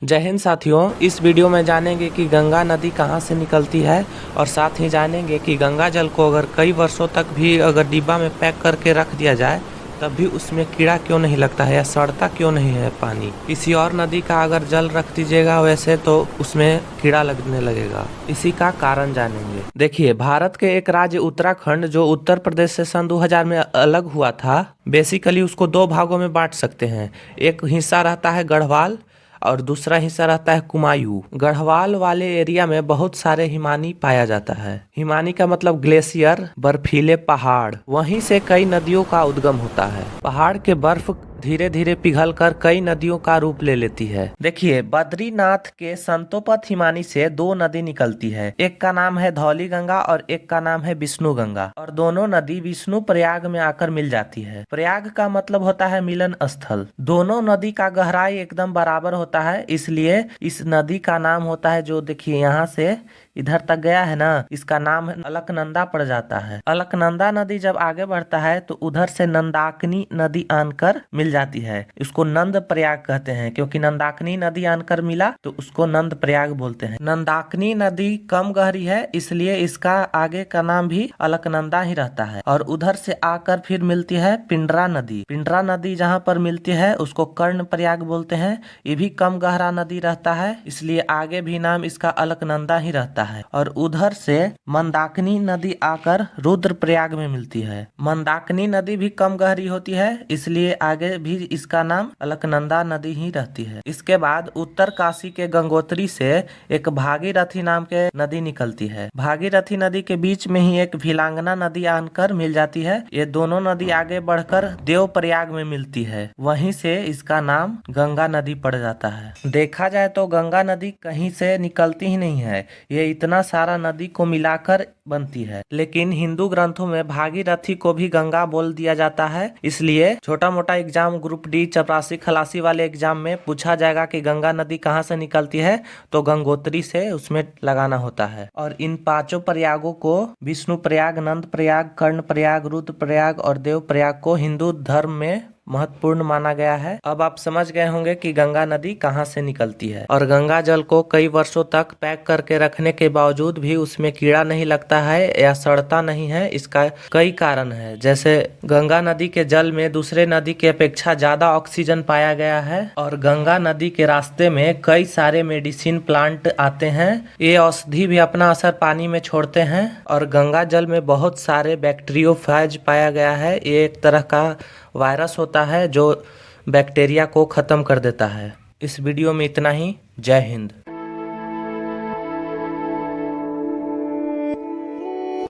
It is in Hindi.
जय हिंद साथियों, इस वीडियो में जानेंगे कि गंगा नदी कहाँ से निकलती है और साथ ही जानेंगे कि गंगा जल को अगर कई वर्षों तक भी अगर डिब्बा में पैक करके रख दिया जाए तब भी उसमें कीड़ा क्यों नहीं लगता है या सड़ता क्यों नहीं है पानी। किसी और नदी का अगर जल रख दीजिएगा वैसे तो उसमें कीड़ा लगने लगेगा। इसी का कारण जानेंगे। देखिए, भारत के एक राज्य उत्तराखंड जो उत्तर प्रदेश से सन 2000 में अलग हुआ था, बेसिकली उसको दो भागों में बांट सकते हैं। एक हिस्सा रहता है गढ़वाल और दूसरा हिस्सा रहता है कुमायूं। गढ़वाल वाले एरिया में बहुत सारे हिमानी पाया जाता है। हिमानी का मतलब ग्लेशियर, बर्फीले पहाड़। वहीं से कई नदियों का उद्गम होता है। पहाड़ के बर्फ धीरे धीरे पिघलकर कई नदियों का रूप ले लेती है। देखिए, बद्रीनाथ के संतोपत हिमानी से दो नदी निकलती है। एक का नाम है धौली गंगा और एक का नाम है विष्णु गंगा, और दोनों नदी विष्णु प्रयाग में आकर मिल जाती है। प्रयाग का मतलब होता है मिलन स्थल। दोनों नदी का गहराई एकदम बराबर होता है, इसलिए इस नदी का नाम होता है, जो देखिए यहाँ से इधर तक गया है ना, इसका नाम अलकनंदा पड़ जाता है। अलकनंदा नदी जब आगे बढ़ता है तो उधर से नंदाकिनी नदी आनकर मिल जाती है। इसको नंद प्रयाग कहते हैं, क्योंकि नंदाकिनी नदी आनकर मिला तो उसको नंद प्रयाग बोलते हैं। नंदाकिनी नदी कम गहरी है, इसलिए इसका आगे का नाम भी अलकनंदा ही रहता है। और उधर से आकर फिर मिलती है पिंडरा नदी। पिंडरा नदी जहाँ पर मिलती है उसको कर्ण प्रयाग बोलते हैं। ये भी कम गहरा नदी रहता है, इसलिए आगे भी नाम इसका अलकनंदा ही रहता है। और उधर से मंदाकिनी नदी आकर रुद्रप्रयाग में मिलती है। मंदाकिनी नदी भी कम गहरी होती है, इसलिए आगे भी इसका नाम अलकनंदा नदी ही रहती है। इसके बाद उत्तर काशी के गंगोत्री से एक भागीरथी नाम के नदी निकलती है। भागीरथी नदी के बीच में ही एक भिलांगना नदी आकर मिल जाती है। ये दोनों नदी आगे बढ़कर देवप्रयाग में मिलती है, वहीं से इसका नाम गंगा नदी पड़ जाता है। देखा जाए तो गंगा नदी कहीं से निकलती ही नहीं है, ये इतना सारा नदी को मिलाकर बनती है। लेकिन हिंदू ग्रंथों में भागीरथी को भी गंगा बोल दिया जाता है, इसलिए छोटा मोटा एग्जाम ग्रुप डी चपरासी खलासी वाले एग्जाम में पूछा जाएगा कि गंगा नदी कहाँ से निकलती है, तो गंगोत्री से उसमें लगाना होता है। और इन पांचों प्रयागों को विष्णु प्रयाग, नंद प्रयाग, कर्ण प्रयाग, रुद्र प्रयाग और देव प्रयाग को हिंदू धर्म में महत्वपूर्ण माना गया है। अब आप समझ गए होंगे कि गंगा नदी कहाँ से निकलती है। और गंगा जल को कई वर्षों तक पैक करके रखने के बावजूद भी उसमें कीड़ा नहीं लगता है या सड़ता नहीं है। इसका कई कारण है, जैसे गंगा नदी के जल में दूसरे नदी की अपेक्षा ज्यादा ऑक्सीजन पाया गया है, और गंगा नदी के रास्ते में कई सारे मेडिसिन प्लांट आते हैं। ये औषधि भी अपना असर पानी में छोड़ते हैं। और गंगा जल में बहुत सारे बैक्टीरियोफाज पाया गया है। ये एक तरह का वायरस होता है जो बैक्टीरिया को खत्म कर देता है। इस वीडियो में इतना ही। जय हिंद।